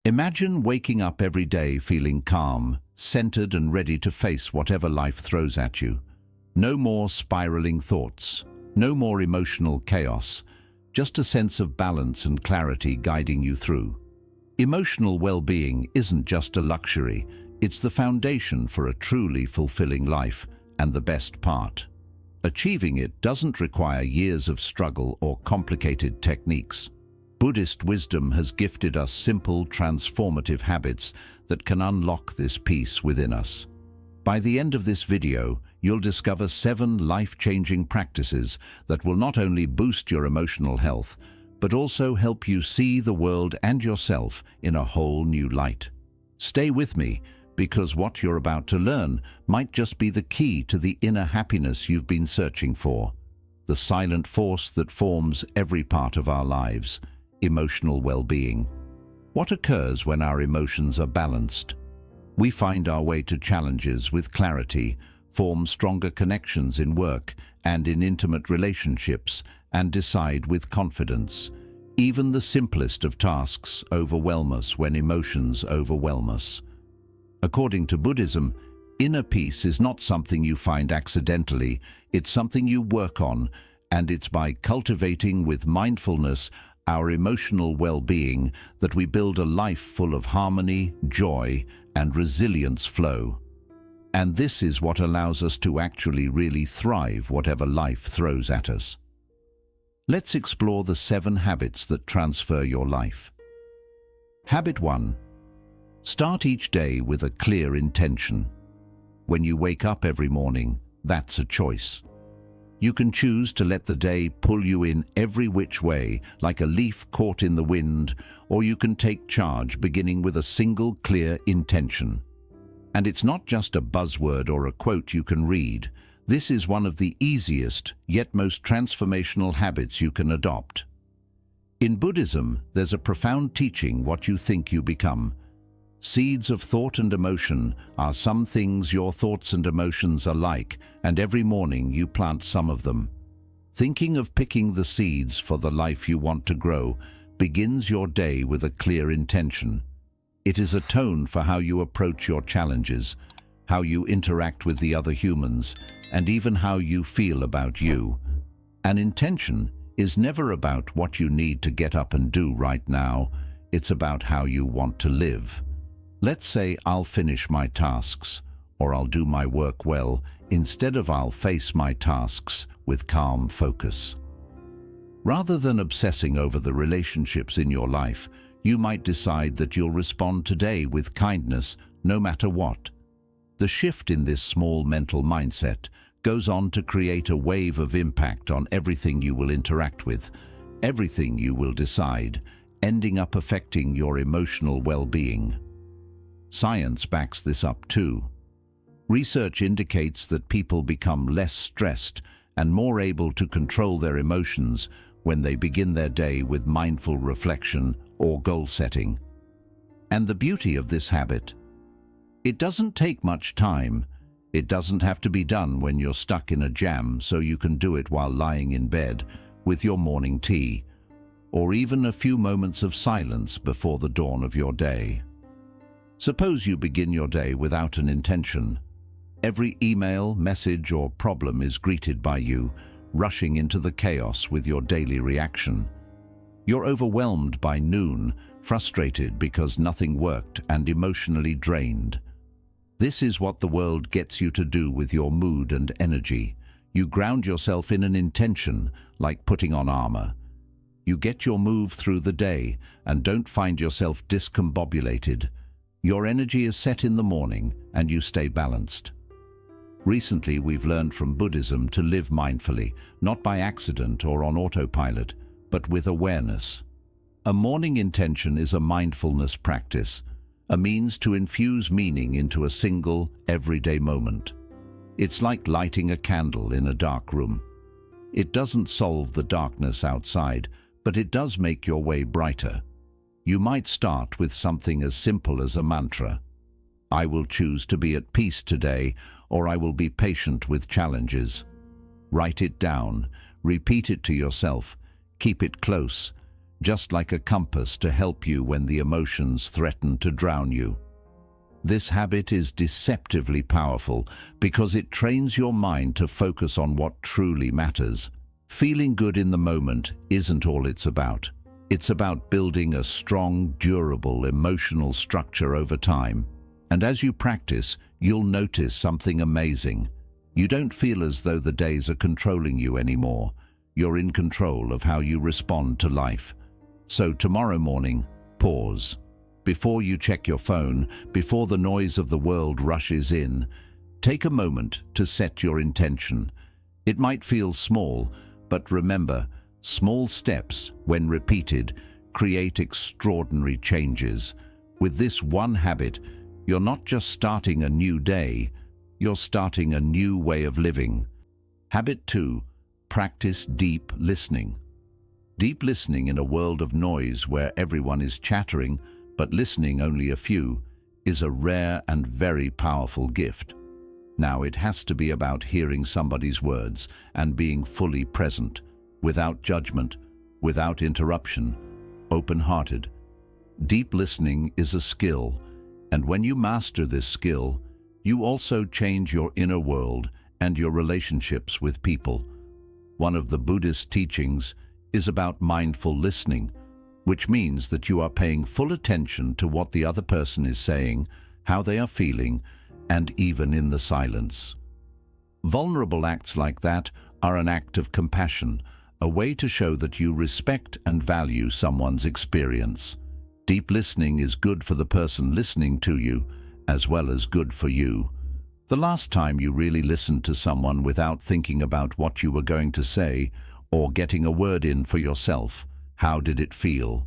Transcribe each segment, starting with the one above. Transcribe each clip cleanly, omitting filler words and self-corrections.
Imagine waking up every day feeling calm, centered and ready to face whatever life throws at you. No more spiraling thoughts, no more emotional chaos, just a sense of balance and clarity guiding you through. Emotional well-being isn't just a luxury, it's the foundation for a truly fulfilling life, and the best part. Achieving it doesn't require years of struggle or complicated techniques. Buddhist wisdom has gifted us simple, transformative habits that can unlock this peace within us. By the end of this video, you'll discover 7 life-changing practices that will not only boost your emotional health, but also help you see the world and yourself in a whole new light. Stay with me, because what you're about to learn might just be the key to the inner happiness you've been searching for. The silent force that forms every part of our lives, emotional well-being. What occurs when our emotions are balanced? We find our way to challenges with clarity, form stronger connections in work and in intimate relationships, and decide with confidence. Even the simplest of tasks overwhelm us when emotions overwhelm us. According to Buddhism, inner peace is not something you find accidentally, it's something you work on, and it's by cultivating with mindfulness our emotional well-being that we build a life full of harmony, joy, and resilience flow. And this is what allows us to actually really thrive whatever life throws at us. Let's explore the 7 habits that transfer your life. Habit 1. Start each day with a clear intention. When you wake up every morning, that's a choice. You can choose to let the day pull you in every which way, like a leaf caught in the wind, or you can take charge beginning with a single clear intention. And it's not just a buzzword or a quote you can read. This is one of the easiest, yet most transformational habits you can adopt. In Buddhism, there's a profound teaching: what you think you become. Seeds of thought and emotion are some things your thoughts and emotions are like, and every morning you plant some of them. Thinking of picking the seeds for the life you want to grow begins your day with a clear intention. It is a tone for how you approach your challenges, how you interact with the other humans, and even how you feel about you. An intention is never about what you need to get up and do right now. It's about how you want to live. Let's say I'll finish my tasks, or I'll do my work well, instead of I'll face my tasks with calm focus. Rather than obsessing over the relationships in your life, you might decide that you'll respond today with kindness, no matter what. The shift in this small mental mindset goes on to create a wave of impact on everything you will interact with, everything you will decide, ending up affecting your emotional well-being. Science backs this up too. Research indicates that people become less stressed and more able to control their emotions when they begin their day with mindful reflection or goal setting. And the beauty of this habit: it doesn't take much time. It doesn't have to be done when you're stuck in a jam, so you can do it while lying in bed with your morning tea, or even a few moments of silence before the dawn of your day. Suppose you begin your day without an intention. Every email, message, or problem is greeted by you, rushing into the chaos with your daily reaction. You're overwhelmed by noon, frustrated because nothing worked, and emotionally drained. This is what the world gets you to do with your mood and energy. You ground yourself in an intention, like putting on armor. You get your move through the day and don't find yourself discombobulated. Your energy is set in the morning and you stay balanced. Recently, we've learned from Buddhism to live mindfully, not by accident or on autopilot, but with awareness. A morning intention is a mindfulness practice, a means to infuse meaning into a single, everyday moment. It's like lighting a candle in a dark room. It doesn't solve the darkness outside, but it does make your way brighter. You might start with something as simple as a mantra. I will choose to be at peace today, or I will be patient with challenges. Write it down, repeat it to yourself, keep it close. just like a compass to help you when the emotions threaten to drown you. This habit is deceptively powerful because it trains your mind to focus on what truly matters. Feeling good in the moment isn't all it's about. It's about building a strong, durable emotional structure over time. And as you practice, you'll notice something amazing. You don't feel as though the days are controlling you anymore. You're in control of how you respond to life. So tomorrow morning, pause. Before you check your phone, before the noise of the world rushes in, take a moment to set your intention. It might feel small, but remember, small steps, when repeated, create extraordinary changes. With this one habit, you're not just starting a new day, you're starting a new way of living. Habit 2. Practice deep listening. Deep listening in a world of noise where everyone is chattering, but listening only a few, is a rare and very powerful gift. Now, it has to be about hearing somebody's words and being fully present, without judgment, without interruption, open-hearted. Deep listening is a skill, and when you master this skill, you also change your inner world and your relationships with people. One of the Buddhist teachings is about mindful listening, which means that you are paying full attention to what the other person is saying, how they are feeling, and even in the silence. Vulnerable acts like that are an act of compassion, a way to show that you respect and value someone's experience. Deep listening is good for the person listening to you, as well as good for you. The last time you really listened to someone without thinking about what you were going to say, or getting a word in for yourself, how did it feel?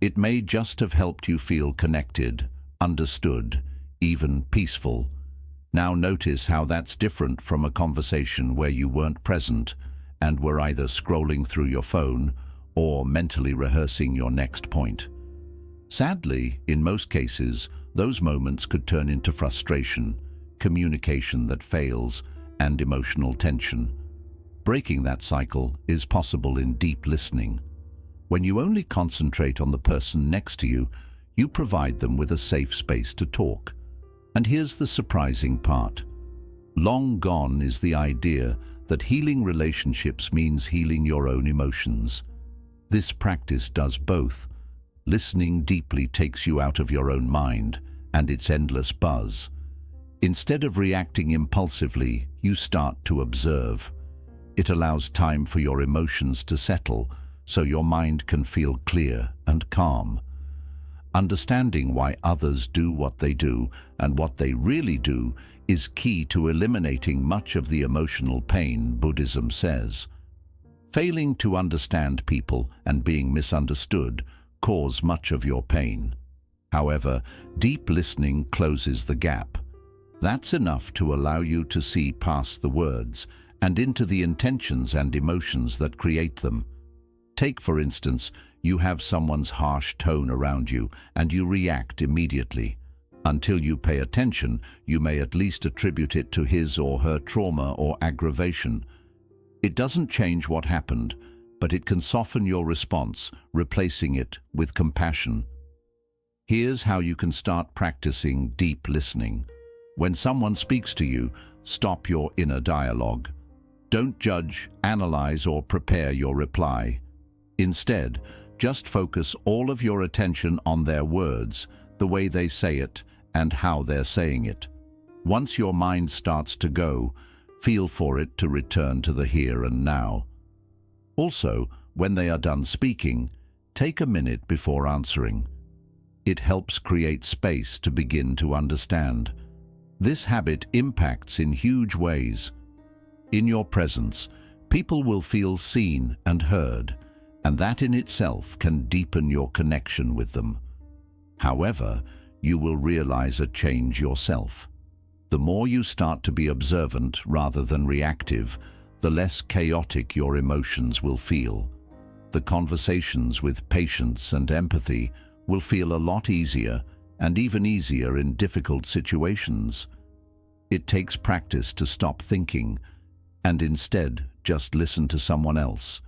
It may just have helped you feel connected, understood, even peaceful. Now notice how that's different from a conversation where you weren't present and were either scrolling through your phone or mentally rehearsing your next point. Sadly, in most cases, those moments could turn into frustration, communication that fails, and emotional tension. Breaking that cycle is possible in deep listening. When you only concentrate on the person next to you, you provide them with a safe space to talk. And here's the surprising part. Long gone is the idea that healing relationships means healing your own emotions. This practice does both. Listening deeply takes you out of your own mind and its endless buzz. Instead of reacting impulsively, you start to observe. It allows time for your emotions to settle, so your mind can feel clear and calm. Understanding why others do what they do and what they really do is key to eliminating much of the emotional pain, Buddhism says. Failing to understand people and being misunderstood cause much of your pain. However, deep listening closes the gap. That's enough to allow you to see past the words and into the intentions and emotions that create them. Take, for instance, you have someone's harsh tone around you and you react immediately. Until you pay attention, you may at least attribute it to his or her trauma or aggravation. It doesn't change what happened, but it can soften your response, replacing it with compassion. Here's how you can start practicing deep listening. When someone speaks to you, stop your inner dialogue. Don't judge, analyze, or prepare your reply. Instead, just focus all of your attention on their words, the way they say it, and how they're saying it. Once your mind starts to go, feel for it to return to the here and now. Also, when they are done speaking, take a minute before answering. It helps create space to begin to understand. This habit impacts in huge ways. In your presence, people will feel seen and heard, and that in itself can deepen your connection with them. However, you will realize a change yourself. The more you start to be observant rather than reactive, the less chaotic your emotions will feel. The conversations with patience and empathy will feel a lot easier, and even easier in difficult situations. It takes practice to stop thinking and instead just listen to someone else.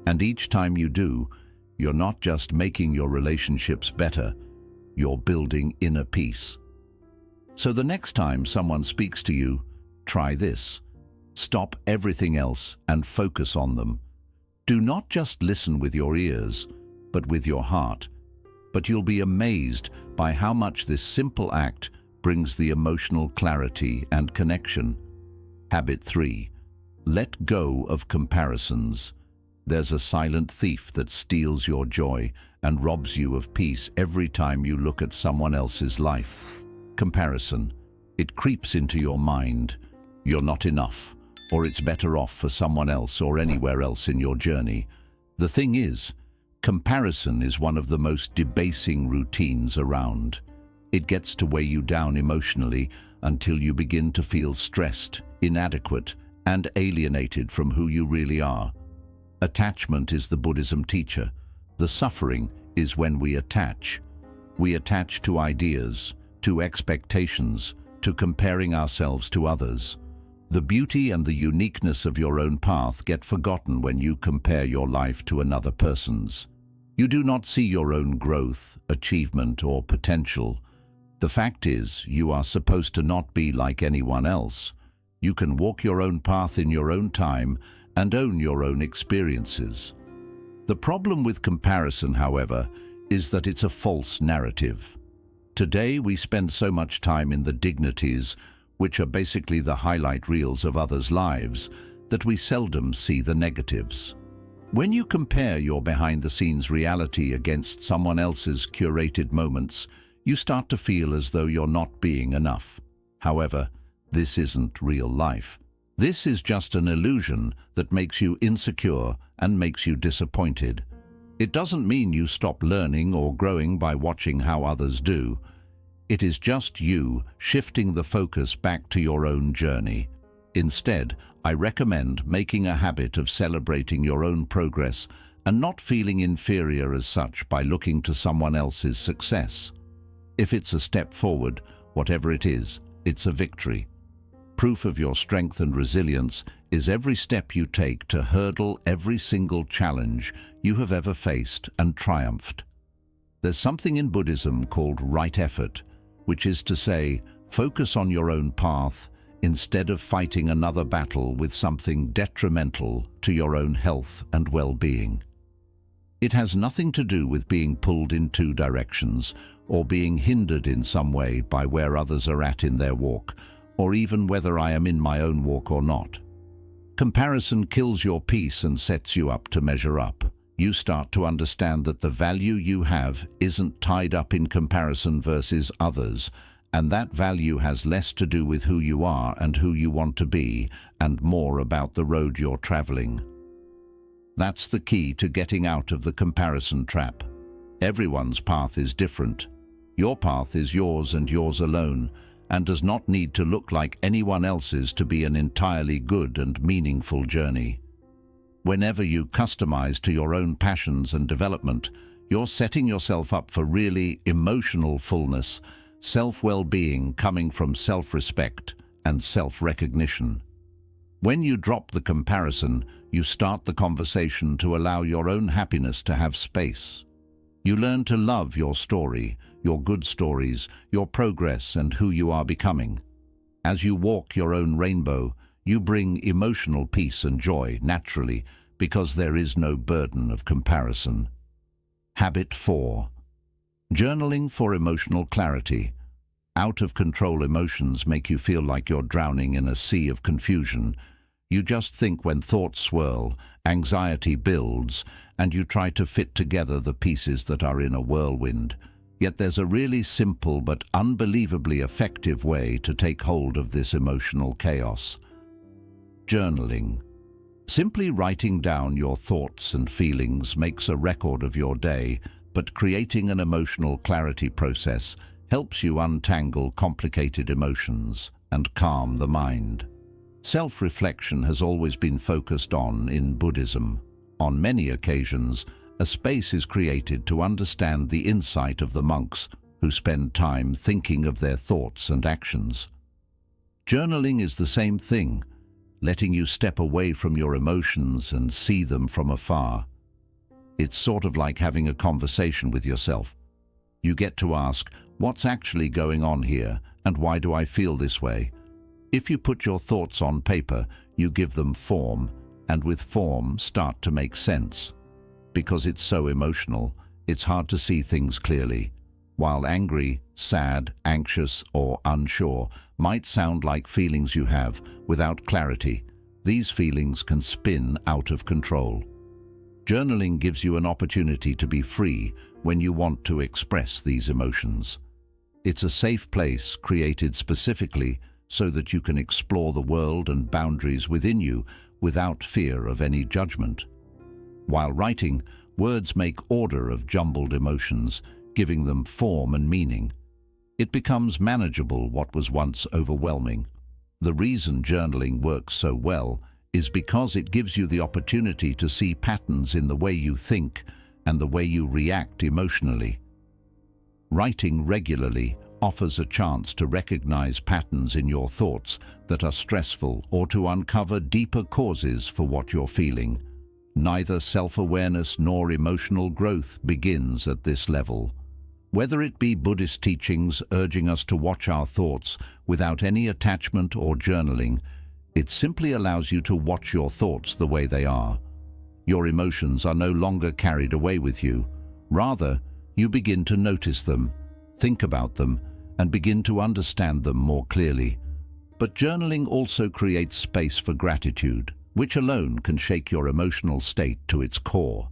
And each time you do, You're not just making your relationships better, you're building inner peace. So the next time someone speaks to you, try this. Stop everything else and focus on them. Do not just listen with your ears, but with your heart. But you'll be amazed by how much this simple act brings the emotional clarity and connection. Habit 3. Let go of comparisons. There's a silent thief that steals your joy and robs you of peace every time you look at someone else's life. Comparison. It creeps into your mind. You're not enough, or it's better off for someone else or anywhere else in your journey. The thing is, comparison is one of the most debasing routines around. It gets to weigh you down emotionally until you begin to feel stressed, inadequate, and alienated from who you really are. Attachment is the Buddhism teacher. The suffering is when we attach. We attach to ideas, to expectations, to comparing ourselves to others. The beauty and the uniqueness of your own path get forgotten when you compare your life to another person's. You do not see your own growth, achievement, or potential. The fact is, you are supposed to not be like anyone else. You can walk your own path in your own time and own your own experiences. The problem with comparison, however, is that it's a false narrative. Today we spend so much time in the dignities, which are basically the highlight reels of others' lives, that we seldom see the negatives. When you compare your behind-the-scenes reality against someone else's curated moments, you start to feel as though you're not being enough. However, this isn't real life. This is just an illusion that makes you insecure and makes you disappointed. It doesn't mean you stop learning or growing by watching how others do. It is just you shifting the focus back to your own journey. Instead, I recommend making a habit of celebrating your own progress and not feeling inferior as such by looking to someone else's success. If it's a step forward, whatever it is, it's a victory. Proof of your strength and resilience is every step you take to hurdle every single challenge you have ever faced and triumphed. There's something in Buddhism called right effort, which is to say, focus on your own path instead of fighting another battle with something detrimental to your own health and well-being. It has nothing to do with being pulled in two directions or being hindered in some way by where others are at in their walk, or even whether I am in my own walk or not. Comparison kills your peace and sets you up to measure up. You start to understand that the value you have isn't tied up in comparison versus others, and that value has less to do with who you are and who you want to be, and more about the road you're traveling. That's the key to getting out of the comparison trap. Everyone's path is different. Your path is yours and yours alone, and does not need to look like anyone else's to be an entirely good and meaningful journey. Whenever you customize to your own passions and development, you're setting yourself up for really emotional fullness, self-well-being coming from self-respect and self-recognition. When you drop the comparison, you start the conversation to allow your own happiness to have space. You learn to love your story, your good stories, your progress, and who you are becoming. As you walk your own rainbow, you bring emotional peace and joy naturally because there is no burden of comparison. Habit 4. Journaling for emotional clarity. Out-of-control emotions make you feel like you're drowning in a sea of confusion. You just think when thoughts swirl, anxiety builds, and you try to fit together the pieces that are in a whirlwind. Yet there's a really simple but unbelievably effective way to take hold of this emotional chaos. Journaling. Simply writing down your thoughts and feelings makes a record of your day, but creating an emotional clarity process helps you untangle complicated emotions and calm the mind. Self-reflection has always been focused on in Buddhism. On many occasions, a space is created to understand the insight of the monks who spend time thinking of their thoughts and actions. Journaling is the same thing, letting you step away from your emotions and see them from afar. It's sort of like having a conversation with yourself. You get to ask, what's actually going on here, and why do I feel this way? If you put your thoughts on paper, you give them form, and with form start to make sense. Because it's so emotional, it's hard to see things clearly. While angry, sad, anxious, or unsure might sound like feelings you have without clarity, these feelings can spin out of control. Journaling gives you an opportunity to be free when you want to express these emotions. It's a safe place created specifically so that you can explore the world and boundaries within you without fear of any judgment. While writing, words make order of jumbled emotions, giving them form and meaning. It becomes manageable what was once overwhelming. The reason journaling works so well is because it gives you the opportunity to see patterns in the way you think and the way you react emotionally. Writing regularly offers a chance to recognize patterns in your thoughts that are stressful or to uncover deeper causes for what you're feeling. Neither self-awareness nor emotional growth begins at this level. Whether it be Buddhist teachings urging us to watch our thoughts without any attachment or journaling, it simply allows you to watch your thoughts the way they are. Your emotions are no longer carried away with you. Rather, you begin to notice them, think about them, and begin to understand them more clearly. But journaling also creates space for gratitude, which alone can shake your emotional state to its core.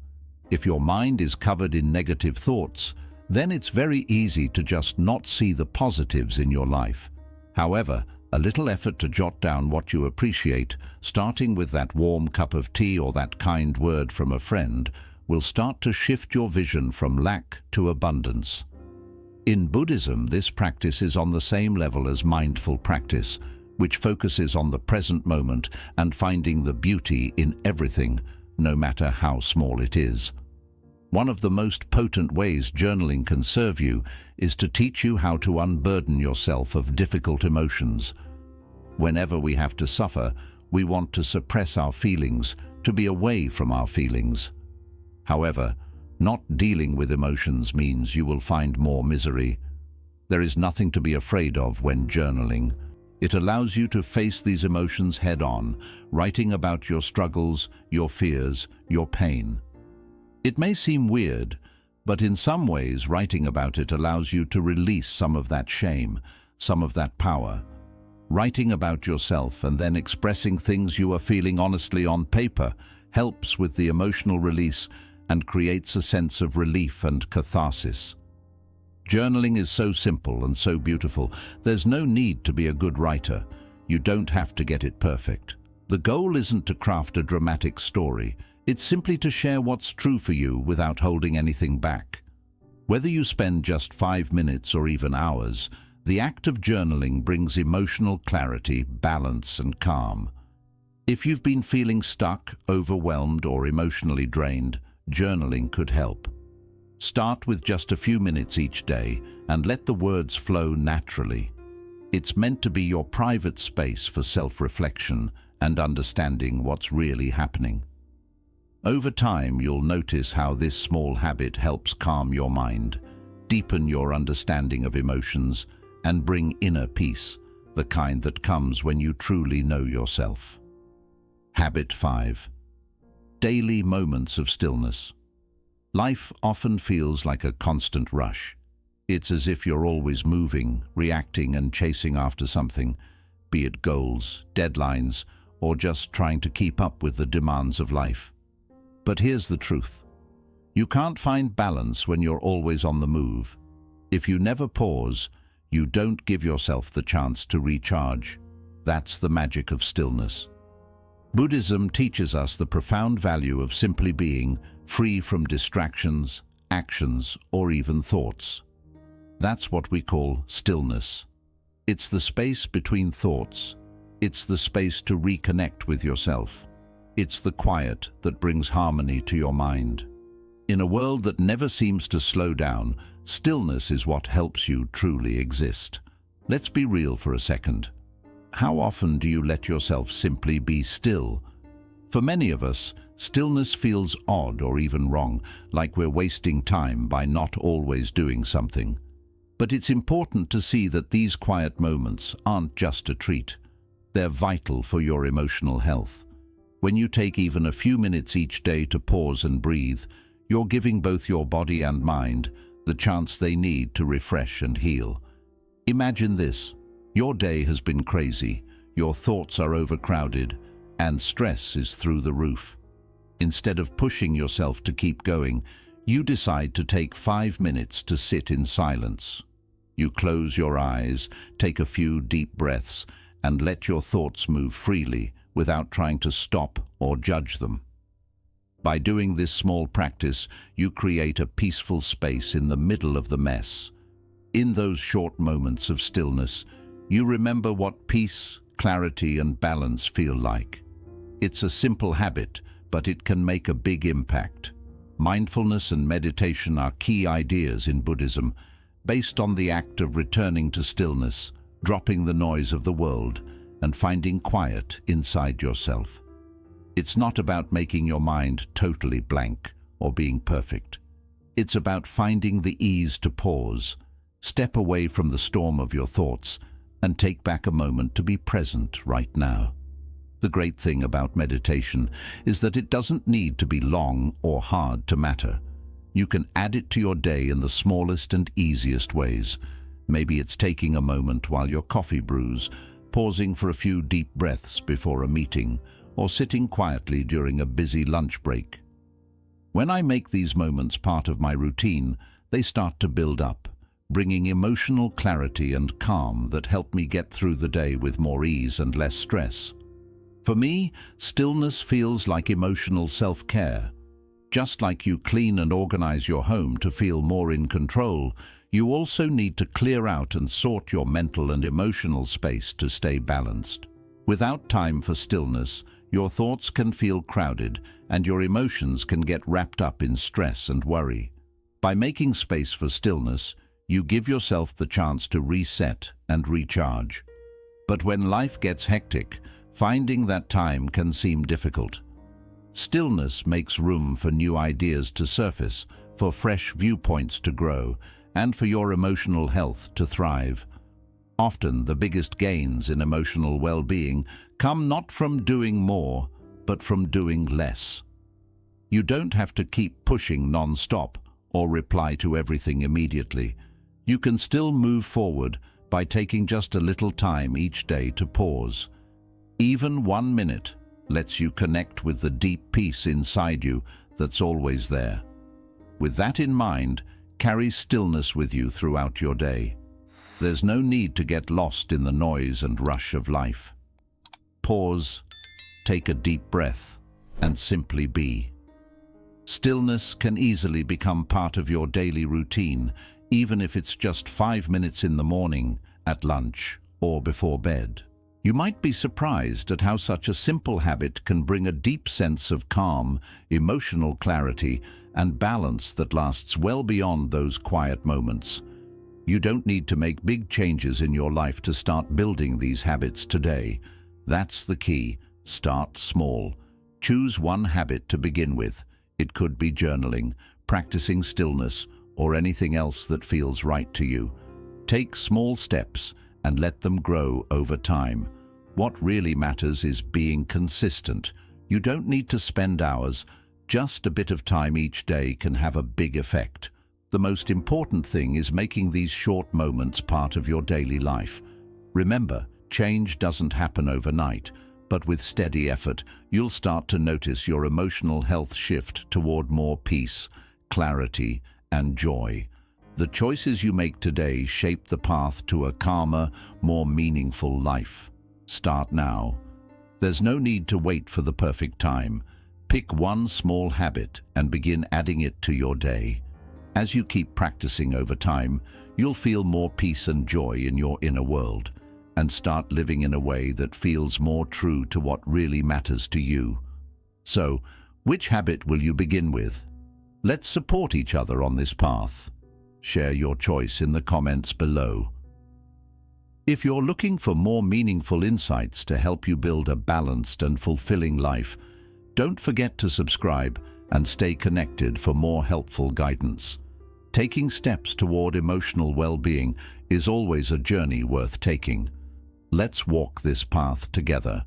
If your mind is covered in negative thoughts, then it's very easy to just not see the positives in your life. However, a little effort to jot down what you appreciate, starting with that warm cup of tea or that kind word from a friend, will start to shift your vision from lack to abundance. In Buddhism, this practice is on the same level as mindful practice, which focuses on the present moment and finding the beauty in everything, no matter how small it is. One of the most potent ways journaling can serve you is to teach you how to unburden yourself of difficult emotions. Whenever we have to suffer, we want to suppress our feelings, to be away from our feelings. However, not dealing with emotions means you will find more misery. There is nothing to be afraid of when journaling. It allows you to face these emotions head-on, writing about your struggles, your fears, your pain. It may seem weird, but in some ways writing about it allows you to release some of that shame, some of that power. Writing about yourself and then expressing things you are feeling honestly on paper helps with the emotional release and creates a sense of relief and catharsis. Journaling is so simple and so beautiful. There's no need to be a good writer. You don't have to get it perfect. The goal isn't to craft a dramatic story. It's simply to share what's true for you without holding anything back. Whether you spend just 5 minutes or even hours, the act of journaling brings emotional clarity, balance, and calm. If you've been feeling stuck, overwhelmed, or emotionally drained, journaling could help. Start with just a few minutes each day and let the words flow naturally. It's meant to be your private space for self-reflection and understanding what's really happening. Over time, you'll notice how this small habit helps calm your mind, deepen your understanding of emotions, and bring inner peace, the kind that comes when you truly know yourself. Habit 5. Daily moments of stillness. Life often feels like a constant rush. It's as if you're always moving, reacting, and chasing after something, be it goals, deadlines, or just trying to keep up with the demands of life. But here's the truth. You can't find balance when you're always on the move. If you never pause, you don't give yourself the chance to recharge. That's the magic of stillness. Buddhism teaches us the profound value of simply being, free from distractions, actions, or even thoughts. That's what we call stillness. It's the space between thoughts. It's the space to reconnect with yourself. It's the quiet that brings harmony to your mind. In a world that never seems to slow down, stillness is what helps you truly exist. Let's be real for a second. How often do you let yourself simply be still? For many of us, Stillness feels odd or even wrong, like we're wasting time by not always doing something. But it's important to see that these quiet moments aren't just a treat. They're vital for your emotional health. When you take even a few minutes each day to pause and breathe, you're giving both your body and mind the chance they need to refresh and heal. Imagine this. Your day has been crazy, your thoughts are overcrowded, and stress is through the roof. Instead of pushing yourself to keep going, you decide to take 5 minutes to sit in silence. You close your eyes, take a few deep breaths, and let your thoughts move freely without trying to stop or judge them. By doing this small practice, you create a peaceful space in the middle of the mess. In those short moments of stillness, you remember what peace, clarity, and balance feel like. It's a simple habit, but it can make a big impact. Mindfulness and meditation are key ideas in Buddhism, based on the act of returning to stillness, dropping the noise of the world, and finding quiet inside yourself. It's not about making your mind totally blank or being perfect. It's about finding the ease to pause, step away from the storm of your thoughts, and take back a moment to be present right now. The great thing about meditation is that it doesn't need to be long or hard to matter. You can add it to your day in the smallest and easiest ways. Maybe it's taking a moment while your coffee brews, pausing for a few deep breaths before a meeting, or sitting quietly during a busy lunch break. When I make these moments part of my routine, they start to build up, bringing emotional clarity and calm that help me get through the day with more ease and less stress. For me, stillness feels like emotional self-care. Just like you clean and organize your home to feel more in control, you also need to clear out and sort your mental and emotional space to stay balanced. Without time for stillness, your thoughts can feel crowded and your emotions can get wrapped up in stress and worry. By making space for stillness, you give yourself the chance to reset and recharge. But when life gets hectic, finding that time can seem difficult. Stillness makes room for new ideas to surface, for fresh viewpoints to grow, and for your emotional health to thrive. Often, the biggest gains in emotional well-being come not from doing more, but from doing less. You don't have to keep pushing non-stop or reply to everything immediately. You can still move forward by taking just a little time each day to pause. Even 1 minute lets you connect with the deep peace inside you that's always there. With that in mind, carry stillness with you throughout your day. There's no need to get lost in the noise and rush of life. Pause, take a deep breath, and simply be. Stillness can easily become part of your daily routine, even if it's just 5 minutes in the morning, at lunch, or before bed. You might be surprised at how such a simple habit can bring a deep sense of calm, emotional clarity, and balance that lasts well beyond those quiet moments. You don't need to make big changes in your life to start building these habits today. That's the key. Start small. Choose one habit to begin with. It could be journaling, practicing stillness, or anything else that feels right to you. Take small steps and let them grow over time. What really matters is being consistent. You don't need to spend hours. Just a bit of time each day can have a big effect. The most important thing is making these short moments part of your daily life. Remember, change doesn't happen overnight, but with steady effort, you'll start to notice your emotional health shift toward more peace, clarity, and joy. The choices you make today shape the path to a calmer, more meaningful life. Start now. There's no need to wait for the perfect time. Pick one small habit and begin adding it to your day. As you keep practicing over time, you'll feel more peace and joy in your inner world and start living in a way that feels more true to what really matters to you. So, which habit will you begin with? Let's support each other on this path. Share your choice in the comments below. If you're looking for more meaningful insights to help you build a balanced and fulfilling life, Don't forget to subscribe and stay connected for more helpful guidance. Taking steps toward emotional well-being is always a journey worth taking. Let's walk this path together.